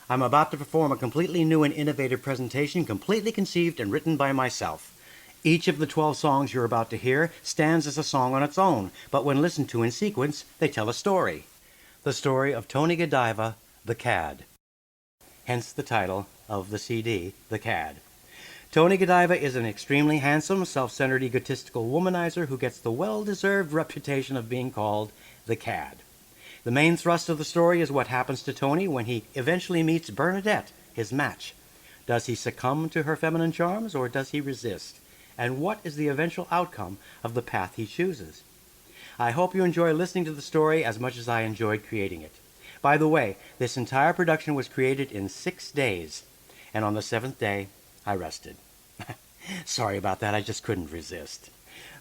I'm about to perform a completely new and innovative presentation, completely conceived and written by myself. Each of the 12 songs you're about to hear stands as a song on its own, but when listened to in sequence, they tell a story. The story of Tony Godiva, the Cad. Hence the title of the CD, The Cad. Tony Godiva is an extremely handsome, self-centered, egotistical womanizer who gets the well-deserved reputation of being called the Cad. The main thrust of the story is what happens to Tony when he eventually meets Bernadette, his match. Does he succumb to her feminine charms, or does he resist? And what is the eventual outcome of the path he chooses? I hope you enjoy listening to the story as much as I enjoyed creating it. By the way, this entire production was created in 6 days, and on the 7th day, I rested. Sorry about that, I just couldn't resist.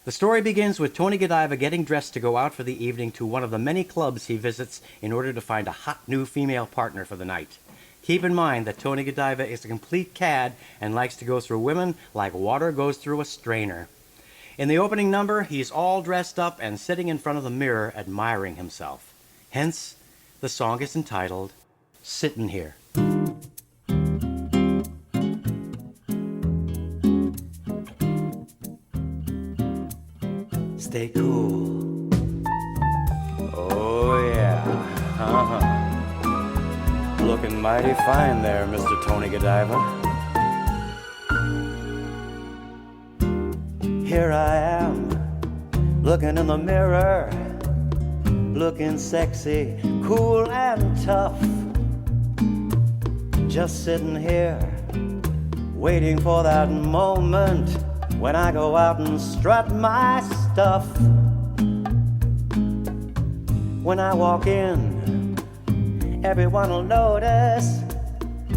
The story begins with Tony Godiva getting dressed to go out for the evening to one of the many clubs he visits in order to find a hot new female partner for the night. Keep in mind that Tony Godiva is a complete cad and likes to go through women like water goes through a strainer. In the opening number, he's all dressed up and sitting in front of the mirror admiring himself. Hence, the song is entitled, Sittin' Here. Stay cool. Oh yeah. Looking mighty fine there, Mr. Tony Godiva. Here I am, looking in the mirror, looking sexy, cool and tough. Just sitting here, waiting for that moment when I go out and strut my stuff. When I walk in, everyone will notice.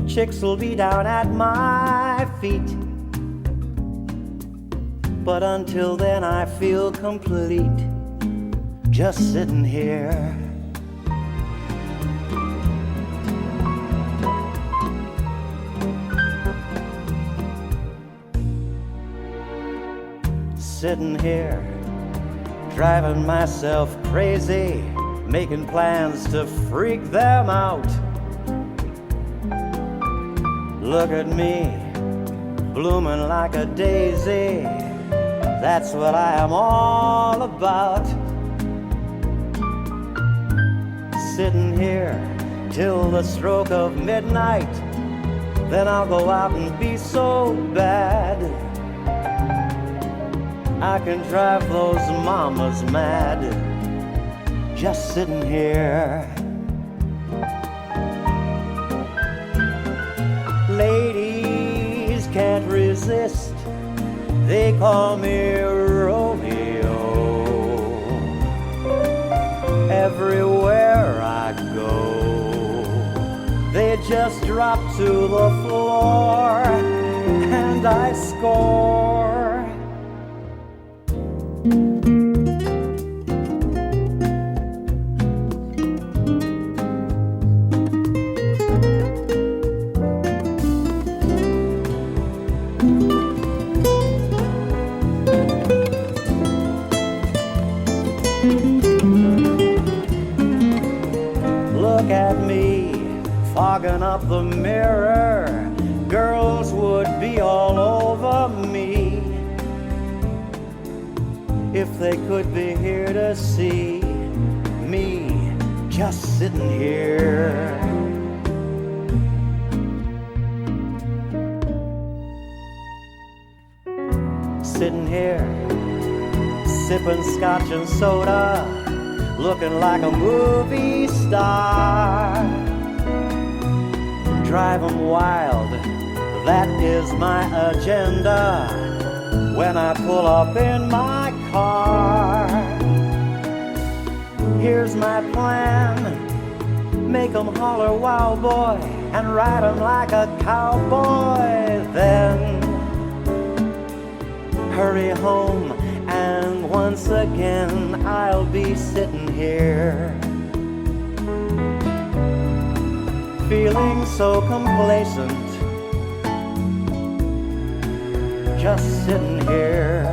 Chicks will be down at my feet. But until then I feel complete, just sitting here. Sitting here, driving myself crazy, making plans to freak them out. Look at me, blooming like a daisy. That's what I am all about. Sitting here till the stroke of midnight, then I'll go out and be so bad I can drive those mamas mad, just sitting here. Ladies can't resist, they call me Romeo. Everywhere I go, they just drop to the floor and I score. Look at me, fogging up the mirror. Girls would be all over me if they could be here to see me just sitting here. Sitting here, sipping scotch and soda, looking like a movie star. Drive 'em wild, that is my agenda when I pull up in my car. Here's my plan, make 'em holler wow boy and ride 'em like a cowboy. Then hurry home and once again I'll be sitting here, feeling so complacent, just sitting here.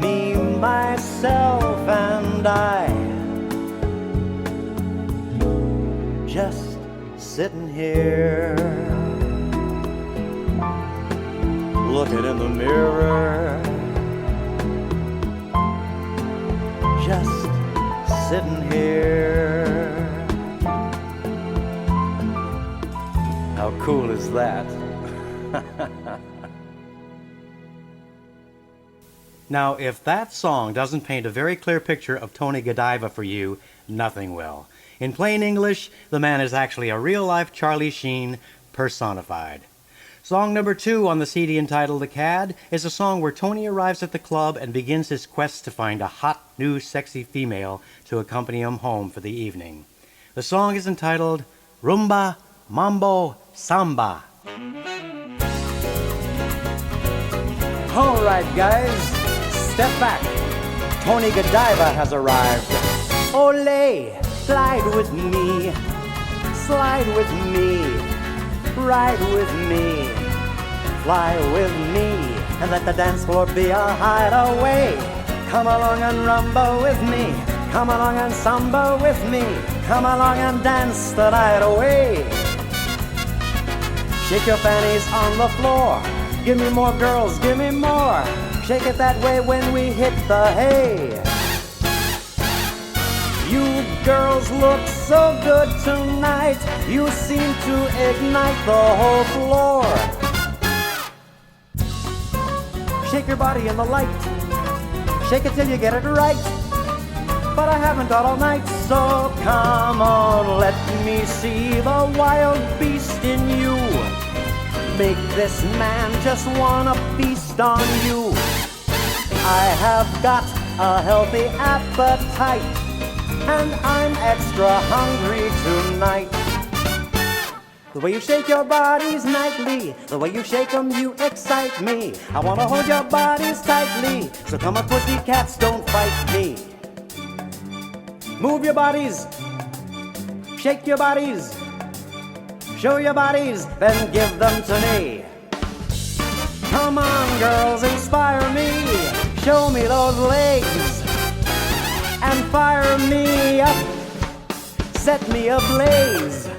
Me, myself and I, just sitting here, looking in the mirror, just sitting here. How cool is that? Now, if that song doesn't paint a very clear picture of Tony Godiva for you, nothing will. In plain English, the man is actually a real-life Charlie Sheen personified. Song number 2 on the CD entitled The Cad is a song where Tony arrives at the club and begins his quest to find a hot, new, sexy female to accompany him home for the evening. The song is entitled Rumba, Mambo, Samba. All right, guys, step back. Tony Godiva has arrived. Ole, slide with me, slide with me, ride with me, fly with me, and let the dance floor be a hideaway. Come along and rumba with me, come along and samba with me, come along and dance the night away. Shake your fannies on the floor, give me more girls, give me more. Shake it that way when we hit the hay. You girls look so good tonight, you seem to ignite the whole floor. Shake your body in the light, shake it till you get it right. But I haven't got all night, so come on, let me see the wild beast in you. Make this man just wanna feast on you. I have got a healthy appetite, and I'm extra hungry tonight. The way you shake your bodies nightly, the way you shake them, you excite me. I wanna hold your bodies tightly, so come on pussycats, don't fight me. Move your bodies, shake your bodies, show your bodies, then give them to me. Come on girls, inspire me, show me those legs, and fire me up, set me ablaze.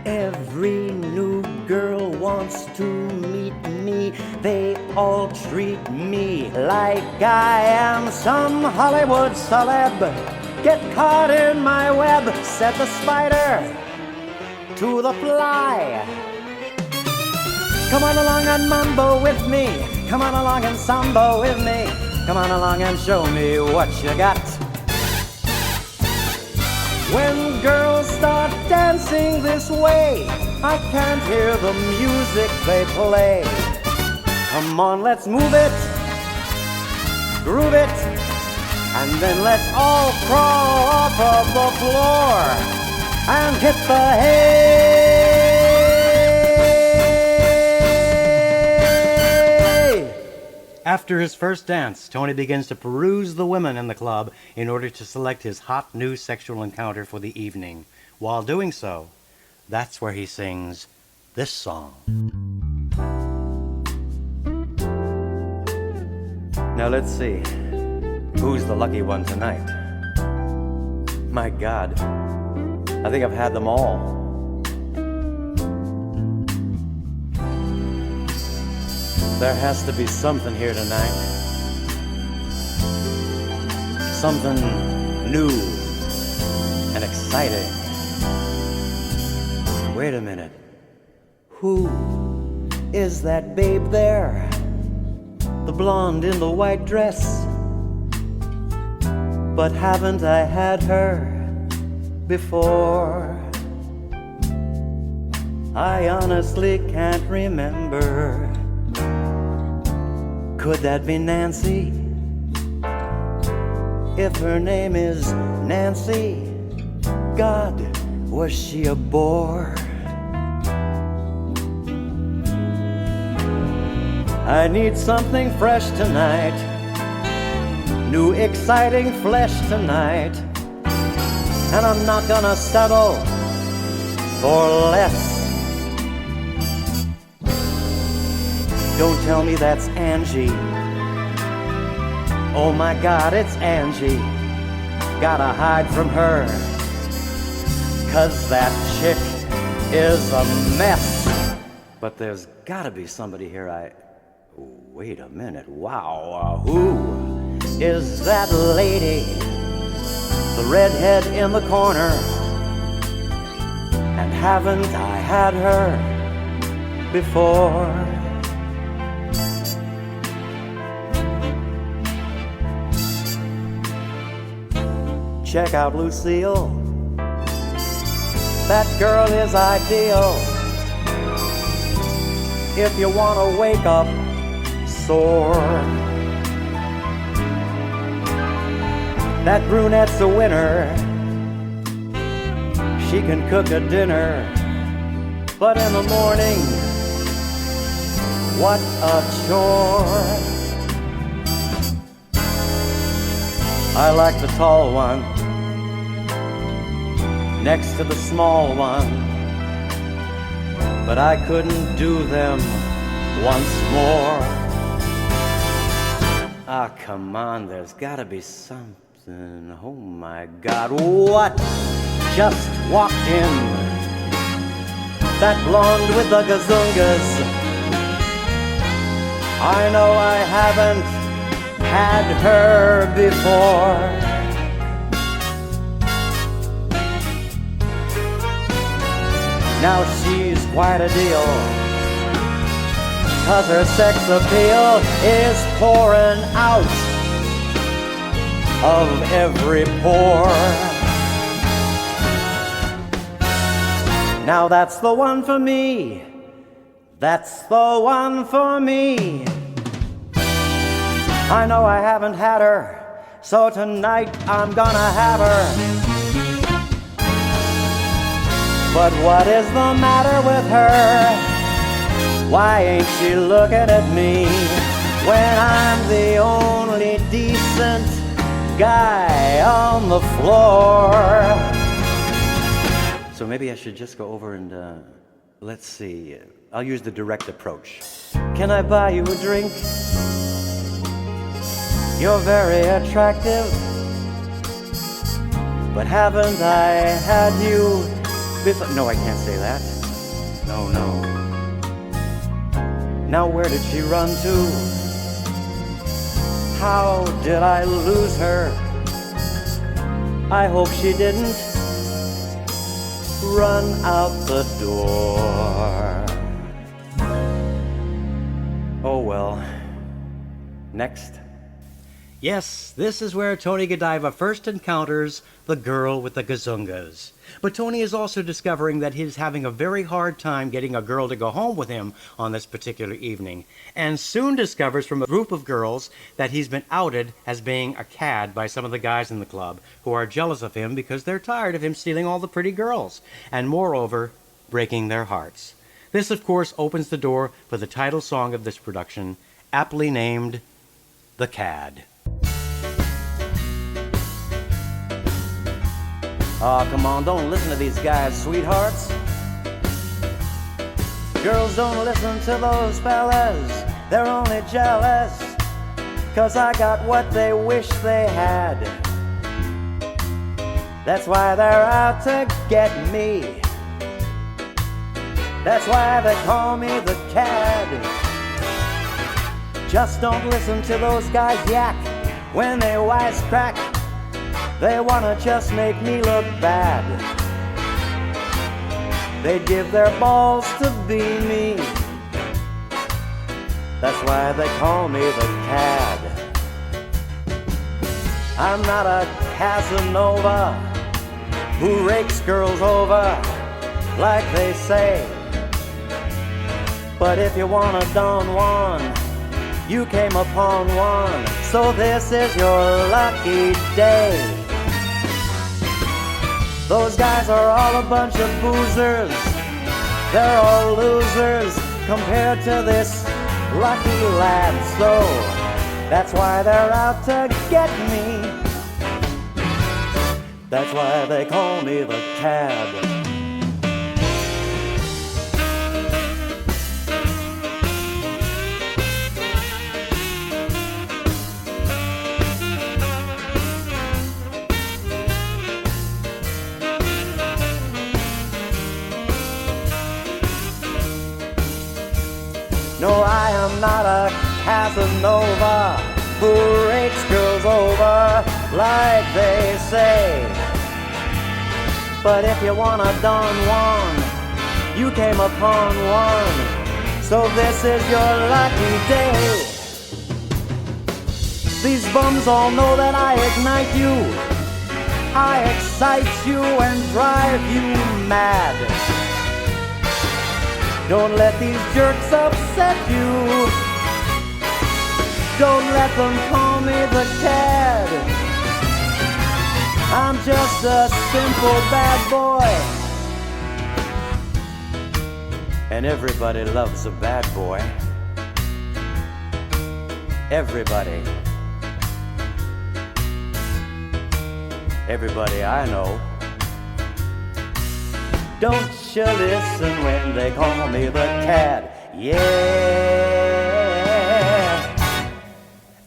Every new girl wants to meet me, they all treat me like I am some Hollywood celeb. Get caught in my web, set the spider to the fly. Come on along and mambo with me, come on along and samba with me, come on along and show me what you got. When girls start dancing this way, I can't hear the music they play. Come on, let's move it, groove it, and then let's all crawl off of the floor and hit the hay. After his first dance, Tony begins to peruse the women in the club in order to select his hot new sexual encounter for the evening. While doing so, that's where he sings this song. Now let's see, who's the lucky one tonight? My God, I think I've had them all. There has to be something here tonight. Something new and exciting. Wait a minute. Who is that babe there? The blonde in the white dress. But haven't I had her before? I honestly can't remember. Could that be Nancy? If her name is Nancy, God, was she a bore? I need something fresh tonight, new exciting flesh tonight, and I'm not gonna settle for less. Don't tell me that's Angie. Oh my God, it's Angie. Gotta hide from her, 'cause that chick is a mess. But there's gotta be somebody here Wait a minute, wow, who is that lady? The redhead in the corner. And haven't I had her before? Check out Lucille. That girl is ideal if you want to wake up sore. That brunette's a winner. She can cook a dinner, but in the morning, what a chore. I like the tall one next to the small one, but I couldn't do them once more. Ah, come on, there's gotta be something. Oh my God, what just walked in? That blonde with the gazungas. I know I haven't had her before. Now she's quite a deal, 'cause her sex appeal is pouring out of every pore. Now that's the one for me. That's the one for me. I know I haven't had her, so tonight I'm gonna have her. But what is the matter with her? Why ain't she looking at me when I'm the only decent guy on the floor? So maybe I should just go over and, let's see. I'll use the direct approach. Can I buy you a drink? You're very attractive, but haven't I had you before? No, I can't say that. No. Now where did she run to? How did I lose her? I hope she didn't run out the door. Oh well. Next. Yes, this is where Tony Godiva first encounters the girl with the gazungas. But Tony is also discovering that he's having a very hard time getting a girl to go home with him on this particular evening, and soon discovers from a group of girls that he's been outed as being a cad by some of the guys in the club who are jealous of him because they're tired of him stealing all the pretty girls, and moreover, breaking their hearts. This, of course, opens the door for the title song of this production, aptly named The Cad. Oh, come on, don't listen to these guys, sweethearts. Girls don't listen to those fellas, they're only jealous 'cause I got what they wish they had. That's why they're out to get me. That's why they call me the Cad. Just don't listen to those guys yak when they wisecrack. They wanna just make me look bad. They give their balls to be me. That's why they call me the Cad. I'm not a Casanova who rakes girls over like they say. But if you want a Don Juan, you came upon one, so this is your lucky day. Those guys are all a bunch of boozers. They're all losers compared to this lucky lad. So that's why they're out to get me. That's why they call me the Cad. No, I am not a Casanova who rakes girls over like they say. But if you want a Don Juan, you came upon one, so this is your lucky day. These bums all know that I ignite you, I excite you and drive you mad. Don't let these jerks upset you, don't let them call me the cad. I'm just a simple bad boy, and everybody loves a bad boy. Everybody. Everybody I know. Don't you listen when they call me the cad. Yeah.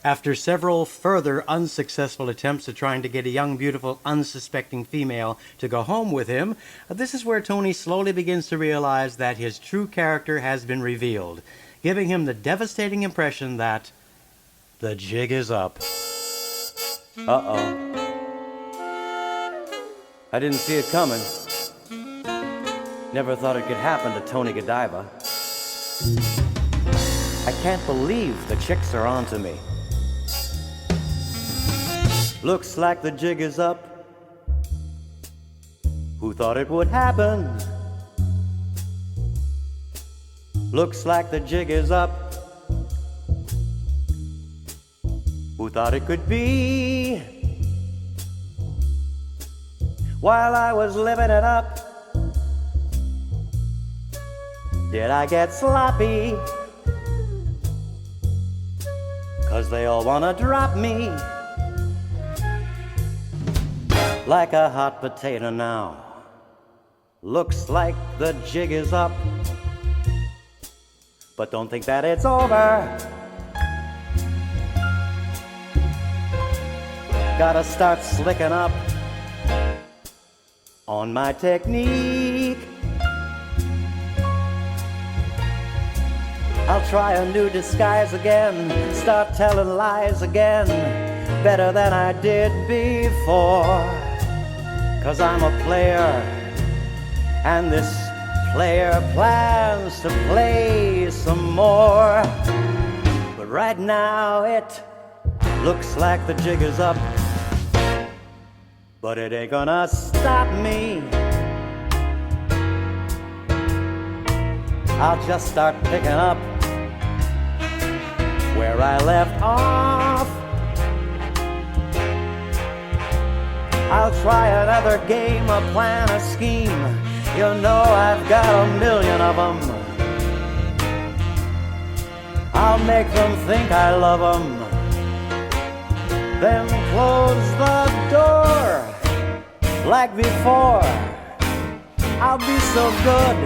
After several further unsuccessful attempts at trying to get a young, beautiful, unsuspecting female to go home with him, this is where Tony slowly begins to realize that his true character has been revealed, giving him the devastating impression that the jig is up. Uh-oh. I didn't see it coming. Never thought it could happen to Tony Godiva. I can't believe the chicks are onto me. Looks like the jig is up. Who thought it would happen? Looks like the jig is up. Who thought it could be? While I was living it up, did I get sloppy? 'Cause they all wanna drop me like a hot potato now. Looks like the jig is up, but don't think that it's over. Gotta start slicking up on my technique. I'll try a new disguise again, start telling lies again, better than I did before. 'Cause I'm a player, and this player plans to play some more. But right now it looks like the jig is up, but it ain't gonna stop me. I'll just start picking up where I left off. I'll try another game, a plan, a scheme. You know I've got a million of them. I'll make them think I love them, then close the door like before. I'll be so good,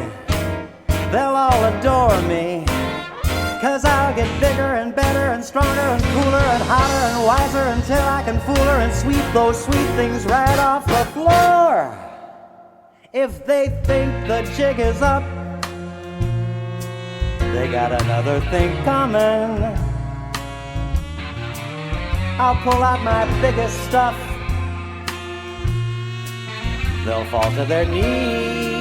they'll all adore me. 'Cause I'll get bigger and better and stronger and cooler and hotter and wiser until I can fool her and sweep those sweet things right off the floor. If they think the jig is up, they got another thing coming. I'll pull out my biggest stuff, they'll fall to their knees.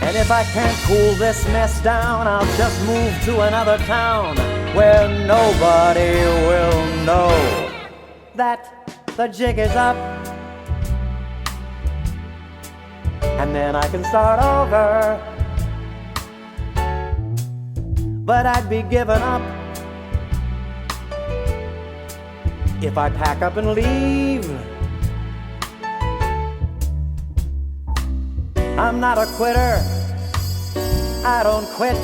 And if I can't cool this mess down, I'll just move to another town where nobody will know that the jig is up. And then I can start over, but I'd be giving up if I pack up and leave. I'm not a quitter, I don't quit.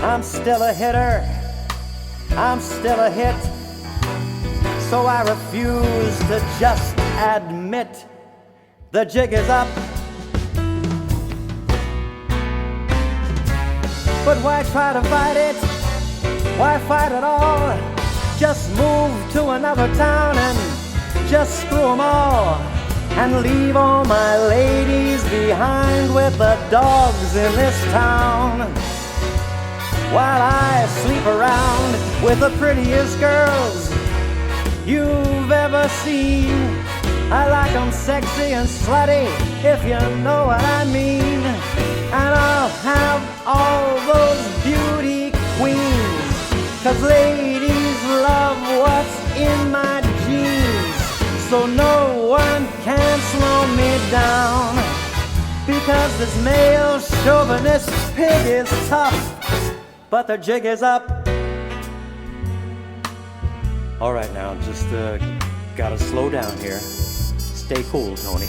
I'm still a hitter, I'm still a hit. So I refuse to just admit the jig is up. But why try to fight it? Why fight at all? Just move to another town and just screw 'em all and leave all my ladies behind. behind with the dogs in this town, while I sleep around with the prettiest girls you've ever seen. I like 'em sexy and slutty, if you know what I mean. And I'll have all those beauty queens, 'cause ladies love what's in my jeans. So no one can slow me down, because this male chauvinist pig is tough, but the jig is up. All right, now, just gotta slow down here. Stay cool, Tony.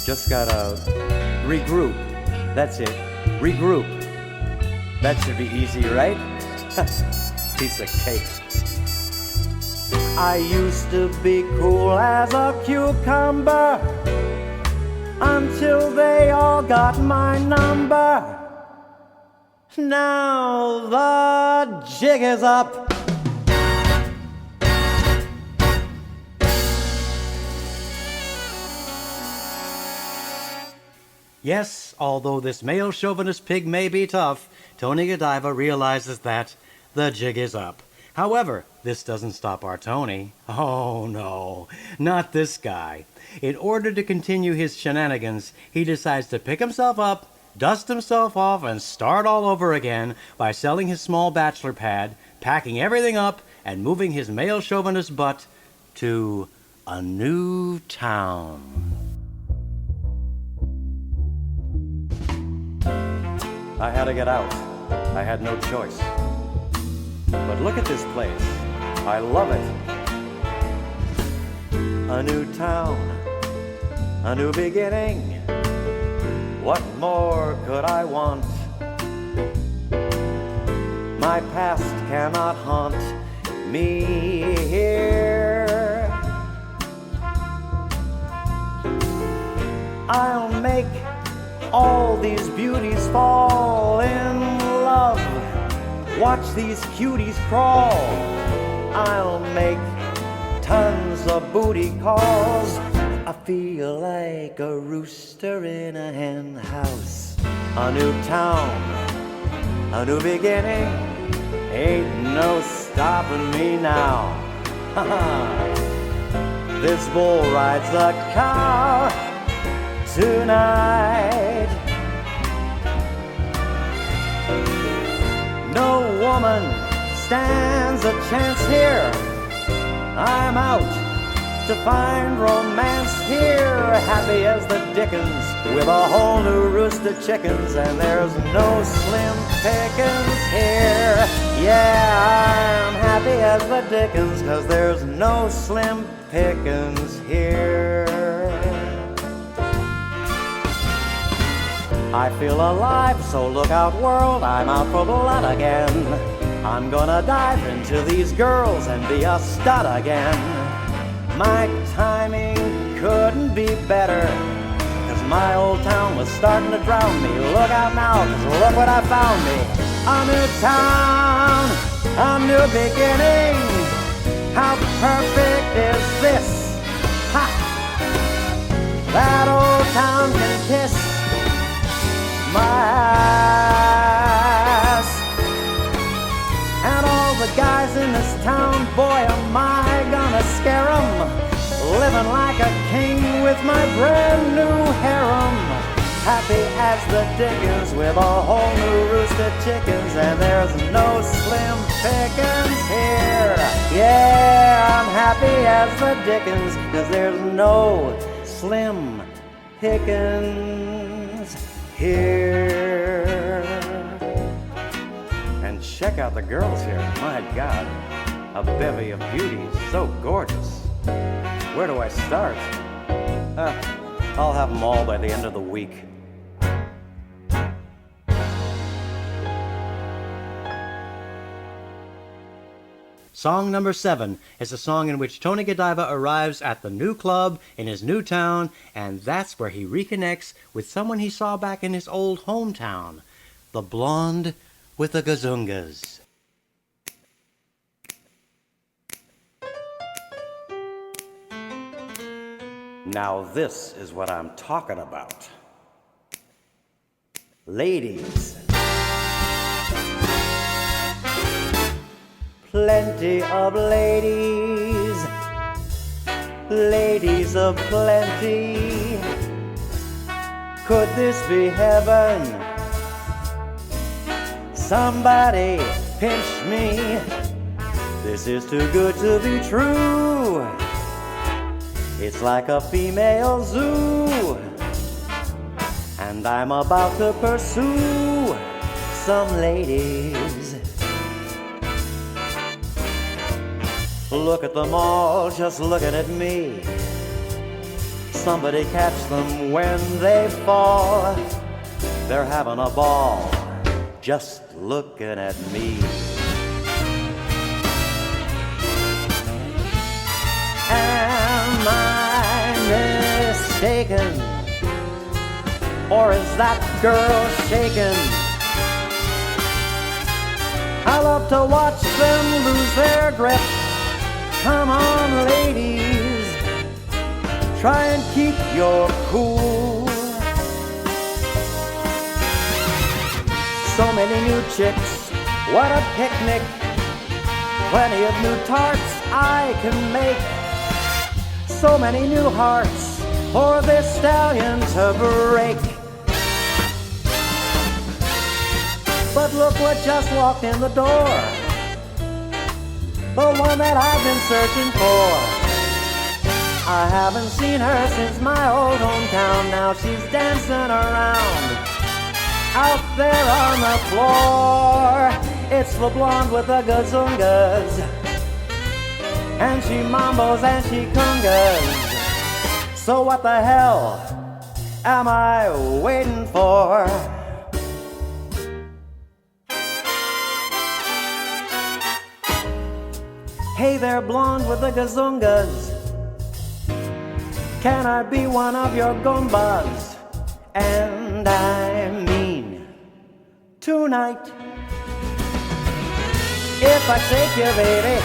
Just gotta regroup. That's it. Regroup. That should be easy, right? Piece of cake. I used to be cool as a cucumber until they all got my number. Now the jig is up. Yes, although this male chauvinist pig may be tough, Tony Godiva realizes that the jig is up. However, this doesn't stop our Tony. Oh no, not this guy. In order to continue his shenanigans, he decides to pick himself up, dust himself off, and start all over again by selling his small bachelor pad, packing everything up, and moving his male chauvinist butt to a new town. I had to get out. I had no choice. But look at this place. I love it. A new town, a new beginning. What more could I want? My past cannot haunt me here. I'll make all these beauties fall in love. Watch these cuties crawl. I'll make tons of booty calls. I feel like a rooster in a hen house. A new town, a new beginning. Ain't no stopping me now. This bull rides the cow tonight. No woman stands a chance here. I'm out to find romance here. Happy as the dickens with a whole new roost of chickens, and there's no slim pickings here. Yeah, I'm happy as the dickens, 'cause there's no slim pickings here. I feel alive, so look out world, I'm out for blood again. I'm gonna dive into these girls and be a stud again. My timing couldn't be better, 'cause my old town was starting to drown me. Look out now, 'cause look what I found me. A new town, a new beginning. How perfect is this? Ha! That old town can kiss my ass. And all the guys in this town, boy, am I gonna scare 'em. Living like a king with my brand new harem. Happy as the dickens with a whole new roost of chickens, and there's no slim pickings here. Yeah, I'm happy as the dickens, 'cause there's no slim pickings here. And check out the girls here. My God, a bevy of beauties, so gorgeous. Where do I start? I'll have them all by the end of the week. Song number 7 is a song in which Tony Godiva arrives at the new club in his new town, and that's where he reconnects with someone he saw back in his old hometown, the blonde with the gazungas. Now this is what I'm talking about. Ladies, plenty of ladies, ladies of plenty. Could this be heaven? Somebody pinch me. This is too good to be true. It's like a female zoo, and I'm about to pursue some ladies. Look at them all just looking at me. Somebody catch them when they fall. They're having a ball just looking at me. Am I mistaken? Or is that girl shaken? I love to watch them lose their grip. Come on, ladies, try and keep your cool. So many new chicks, what a picnic. Plenty of new tarts I can make. So many new hearts for this stallion to break. But look what just walked in the door, the one that I've been searching for. I haven't seen her since my old hometown. Now she's dancing around out there on the floor. It's the blonde with the gazungas, and she mambos and she congas. So what the hell am I waiting for? Hey there, blonde with the gazungas, can I be one of your goombas? And I mean tonight. If I shake you, baby,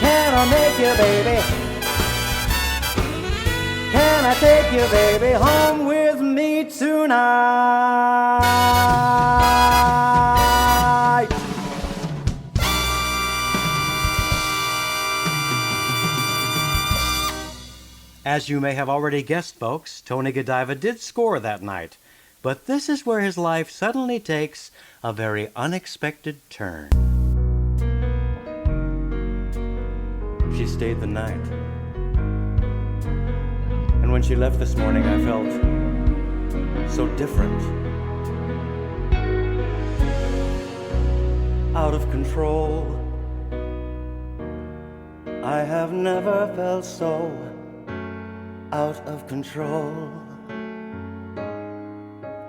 can I make you, baby? Can I take you, baby, home with me tonight? As you may have already guessed, folks, Tony Godiva did score that night. But this is where his life suddenly takes a very unexpected turn. She stayed the night. And when she left this morning, I felt so different. Out of control. I have never felt so out of control.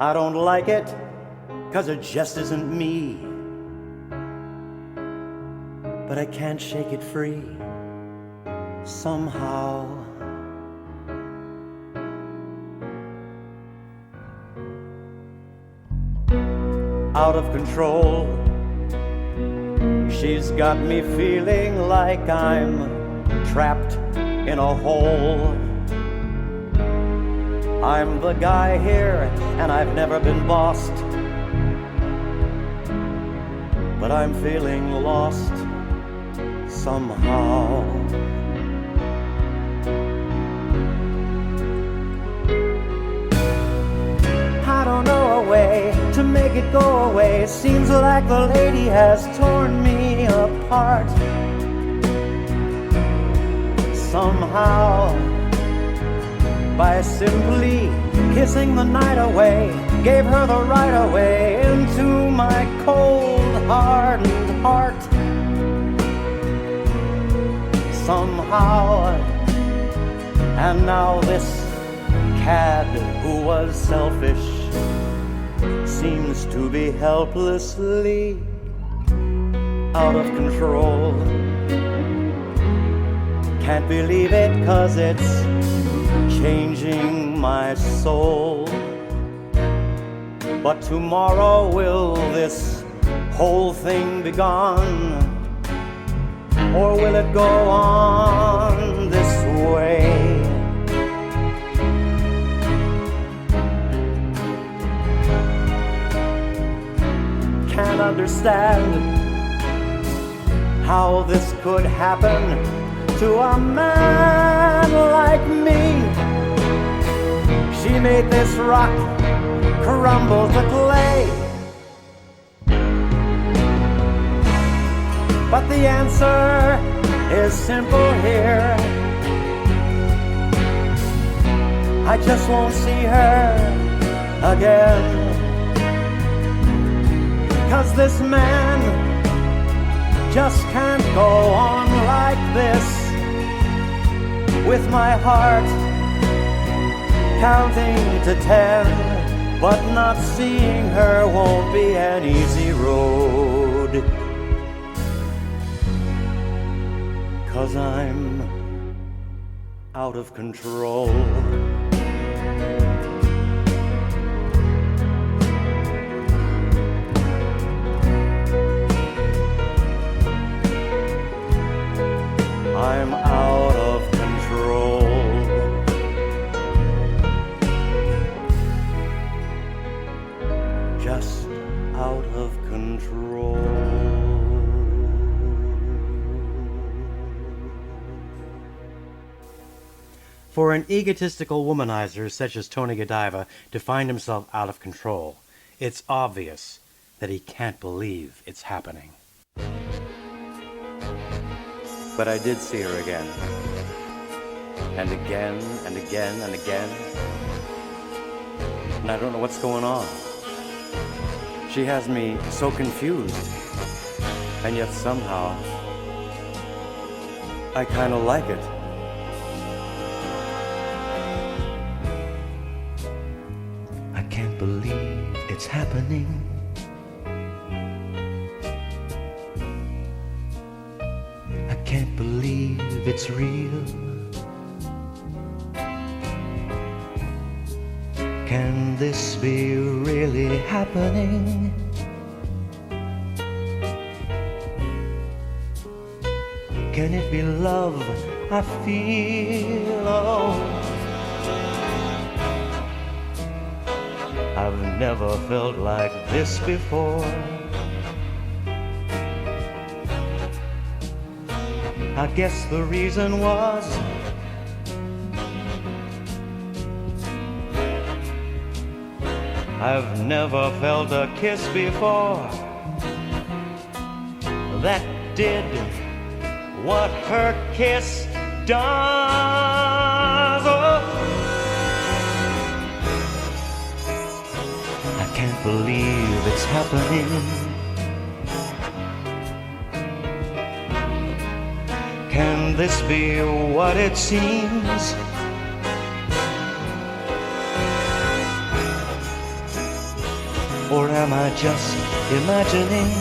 I don't like it, 'cause it just isn't me. But I can't shake it free, somehow. Out of control. She's got me feeling like I'm trapped in a hole. I'm the guy here, and I've never been bossed, but I'm feeling lost somehow. I don't know a way to make it go away. Seems like the lady has torn me apart somehow. By simply kissing the night away, gave her the right of way into my cold, hardened heart. Somehow, and now this cad who was selfish seems to be helplessly out of control. Can't believe it, 'cause it's changing my soul. But tomorrow will this whole thing be gone? Or will it go on this way? understand how this could happen to a man like me. She made this rock crumble to clay, but the answer is simple here. I just won't see her again, 'cause this man just can't go on like this, with my heart counting to 10, but not seeing her won't be an easy road, 'cause I'm out of control. I'm out of control. Just out of control. For an egotistical womanizer such as Tony Godiva to find himself out of control, it's obvious that he can't believe it's happening. But I did see her again, and again, and again, and again, and I don't know what's going on. She has me so confused, and yet somehow I kind of like it. I can't believe it's happening. I can't believe it's real. Can this be really happening? Can it be love I feel? Oh, I've never felt like this before. I guess the reason was I've never felt a kiss before that did what her kiss does. Oh, I can't believe it's happening. Can this be what it seems? Or am I just imagining?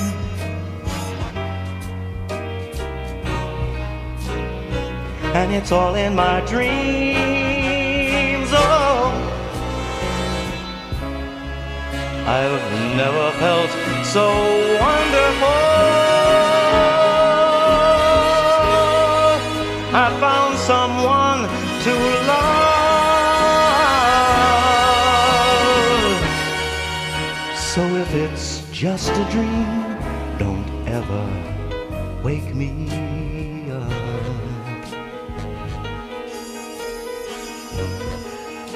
And it's all in my dreams. Oh, I've never felt so wonderful. I found someone to love. So if it's just a dream, don't ever wake me up.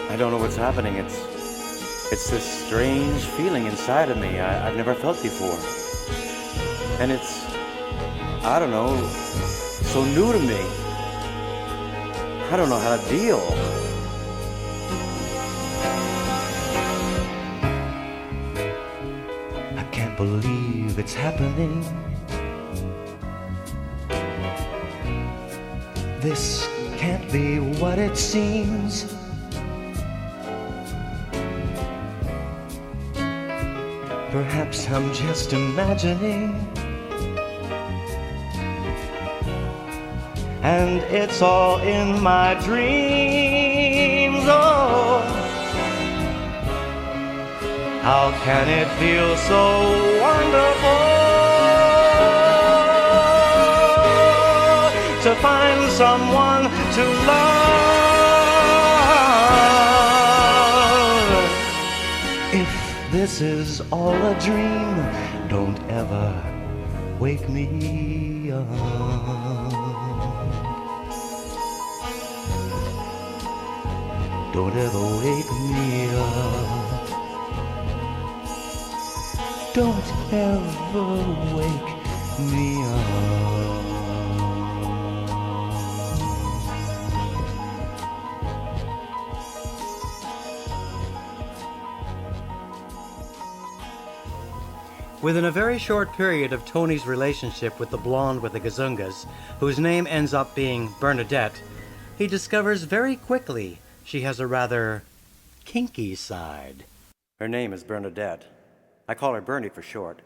I don't know what's happening. It's this strange feeling inside of me I've never felt before. And it's, I don't know, so new to me. I don't know how to deal. I can't believe it's happening. This can't be what it seems. Perhaps I'm just imagining, and it's all in my dreams. Oh, how can it feel so wonderful to find someone to love? If this is all a dream, Don't ever wake me up. Don't ever wake me up. Don't ever wake me up. Within a very short period of Tony's relationship with the blonde with the gazungas, whose name ends up being Bernadette, he discovers very quickly she has a rather kinky side. Her name is Bernadette. I call her Bernie for short.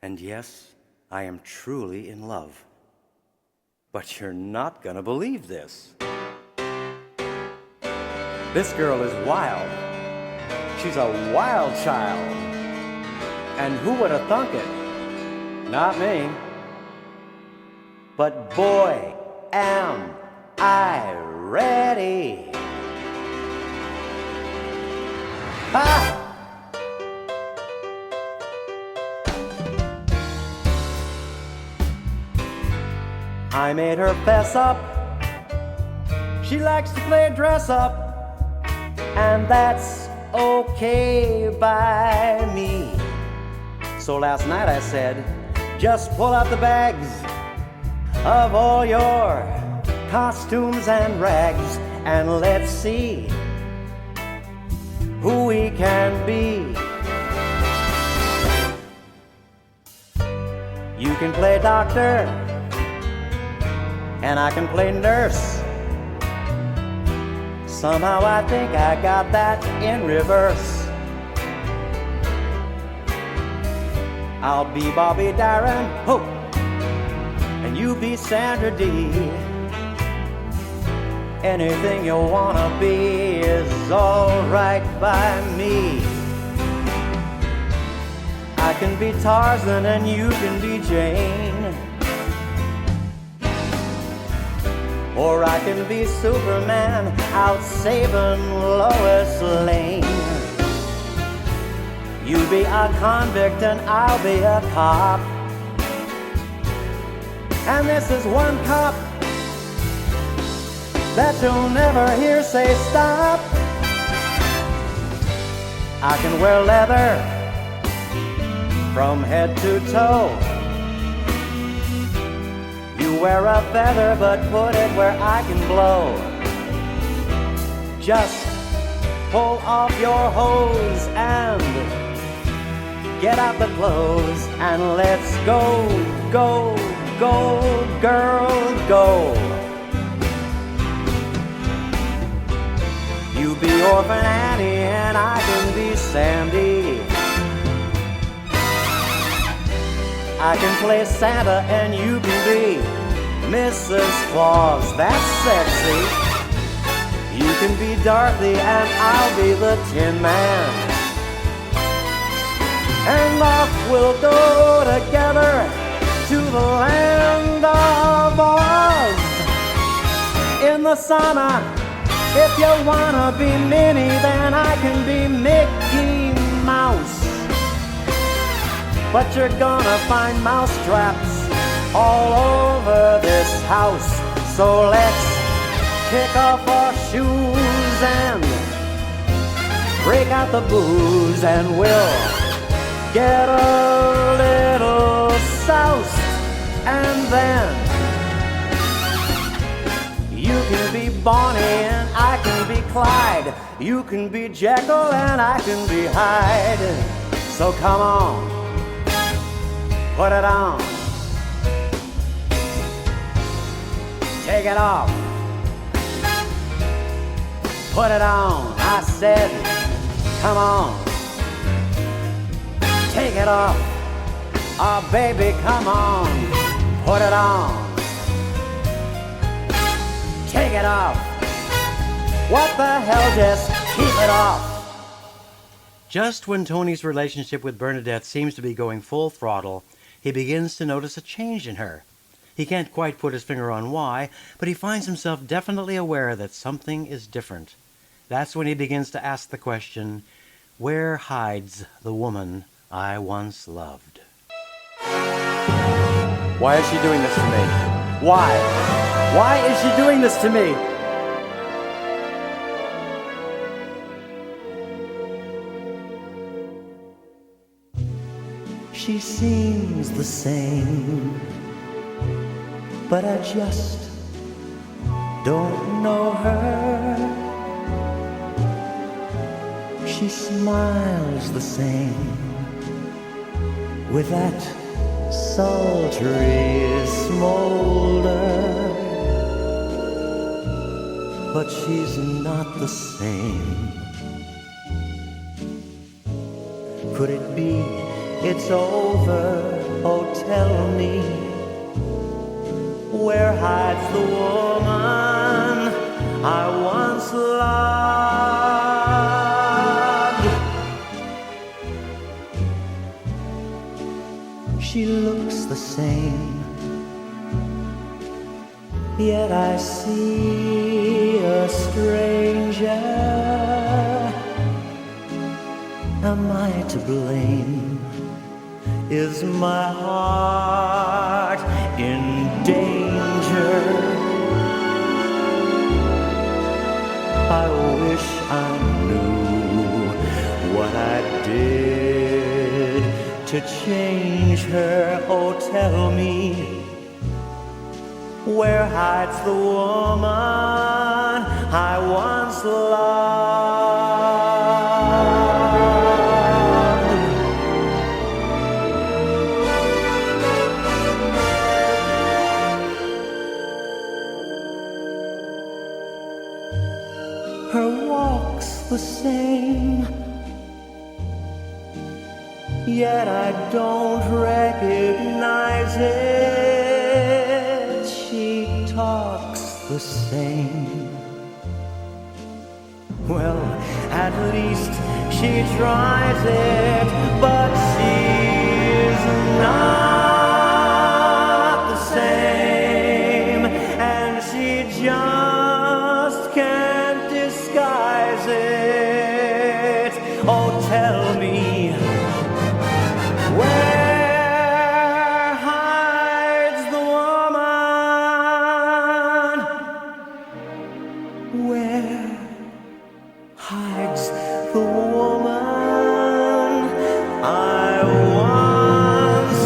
And yes, I am truly in love. But you're not gonna believe this. This girl is wild. She's a wild child. And who would have thunk it? Not me. But boy, am I ready. Ha! I made her fess up. She likes to play dress up, and that's okay by me. So last night I said, just pull out the bags of all your costumes and rags, and let's see who we can be. You can play doctor, and I can play nurse. Somehow I think I got that in reverse. I'll be Bobby Darin, ho, and you be Sandra Dee. Anything you wanna be is alright by me. I can be Tarzan and you can be Jane, or I can be Superman out saving Lois Lane. You be a convict and I'll be a cop, and this is one cop that you'll never hear say stop. I can wear leather from head to toe. You wear a feather but put it where I can blow. Just pull off your hose and get out the clothes, and let's go, go, go, girl, go. You be Orphan Annie and I can be Sandy. I can play Santa and you can be Mrs. Claus. That's sexy. You can be Dorothy and I'll be the Tin Man. And off we'll go together to the land of Oz. In the summer, if you wanna be Minnie, then I can be Mickey Mouse. But you're gonna find mouse traps all over this house. So let's kick off our shoes and break out the booze, and we'll get a little soused, and then you can be Bonnie and I can be Clyde. You can be Jekyll and I can be Hyde. So come on, put it on, take it off, put it on. I said, come on, take it off. Oh baby, come on, put it on, take it off. What the hell, just keep it off. Just when Tony's relationship with Bernadette seems to be going full throttle, he begins to notice a change in her. He can't quite put his finger on why, but he finds himself definitely aware that something is different. That's when he begins to ask the question, where hides the woman I once loved? Why is she doing this to me? Why? Why is she doing this to me? She seems the same, but I just don't know her. She smiles the same with that sultry smolder, but she's not the same. Could it be it's over? Oh, tell me, where hides the woman I once loved? She looks the same, yet I see a stranger. Am I to blame? Is my heart in danger? I wish I knew what I did to change her. Oh, tell me, where hides the woman I once loved? Her walk's the same, yet I don't recognize it. She talks the same. Well, at least she tries it, but she's not the same, and she just can't disguise it. Oh, tell me, where hides the woman? Where hides the woman I once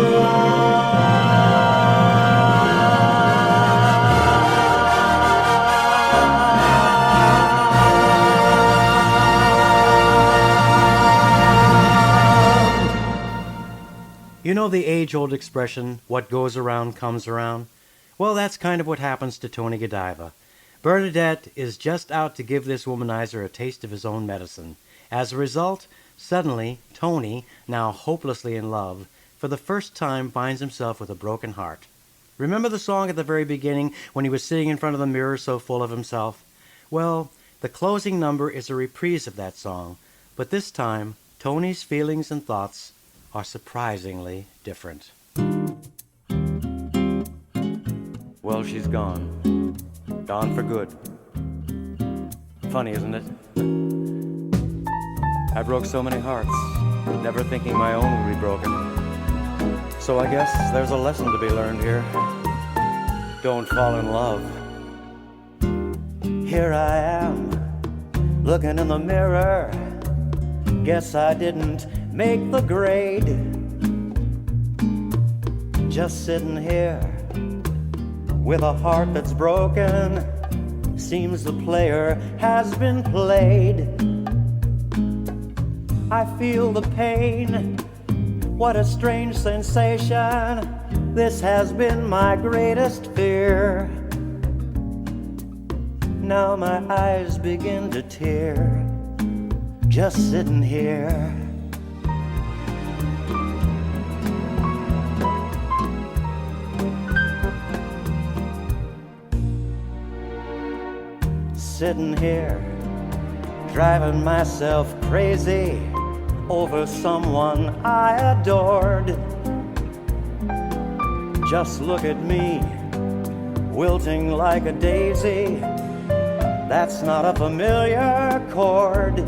loved? You know the age-old expression, what goes around comes around? Well, that's kind of what happens to Tony Godiva. Bernadette is just out to give this womanizer a taste of his own medicine. As a result, suddenly, Tony, now hopelessly in love, for the first time finds himself with a broken heart. Remember the song at the very beginning when he was sitting in front of the mirror so full of himself? Well, the closing number is a reprise of that song, but this time, Tony's feelings and thoughts are surprisingly different. Well, she's gone. Gone for good. Funny, isn't it? I broke so many hearts, never thinking my own would be broken. So I guess there's a lesson to be learned here. Don't fall in love. Here I am, looking in the mirror. Guess I didn't make the grade. Just sitting here with a heart that's broken. Seems the player has been played. I feel the pain. What a strange sensation. This has been my greatest fear. Now my eyes begin to tear, just sitting here. Sitting here, driving myself crazy over someone I adored. Just look at me, wilting like a daisy. That's not a familiar chord.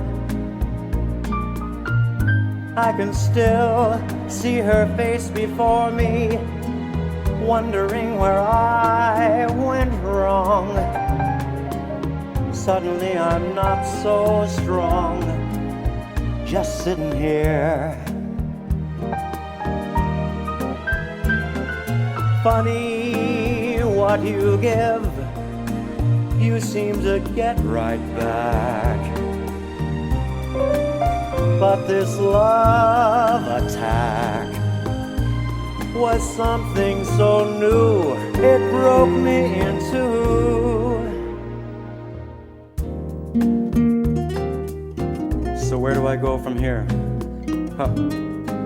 I can still see her face before me, wondering where I went wrong. Suddenly I'm not so strong, just sitting here. Funny what you give, you seem to get right back. But this love attack was something so new, it broke me in two. So where do I go from here?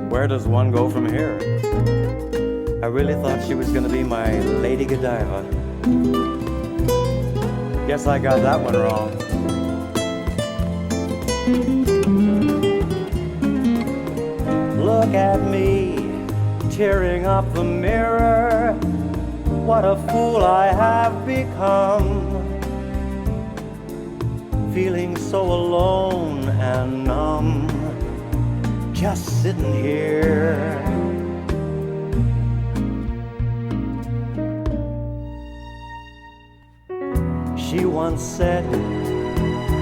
Where does one go from here? I really thought she was gonna be my Lady Godiva. Guess I got that one wrong. Look at me, tearing up the mirror. What a fool I have become. Feeling so alone and numb, just sitting here. She once said,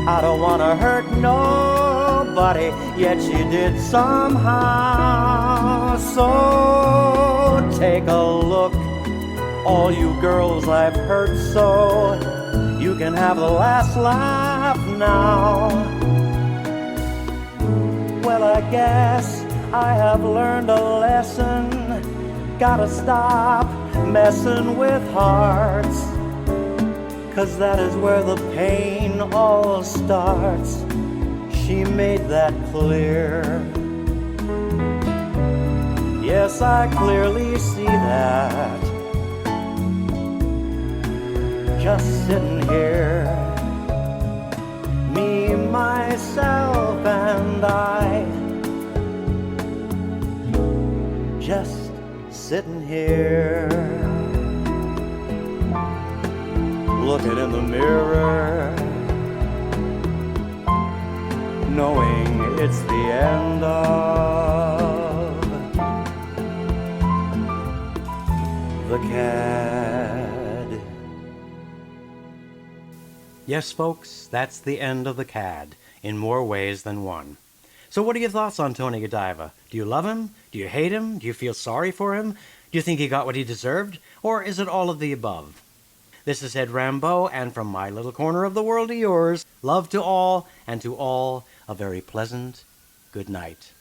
I don't want to hurt nobody, yet she did somehow. So take a look, all you girls I've hurt so, you can have the last laugh now. Well, I guess I have learned a lesson. Gotta stop messing with hearts, 'cause that is where the pain all starts. She made that clear. Yes, I clearly see that. Just sitting here, me, myself, and I, just sitting here, looking in the mirror, knowing it's the end of the cad. Yes, folks, that's the end of the cad, in more ways than one. So what are your thoughts on Tony Godiva? Do you love him? Do you hate him? Do you feel sorry for him? Do you think he got what he deserved? Or is it all of the above? This is Ed Rambeau, and from my little corner of the world to yours, love to all, and to all a very pleasant good night.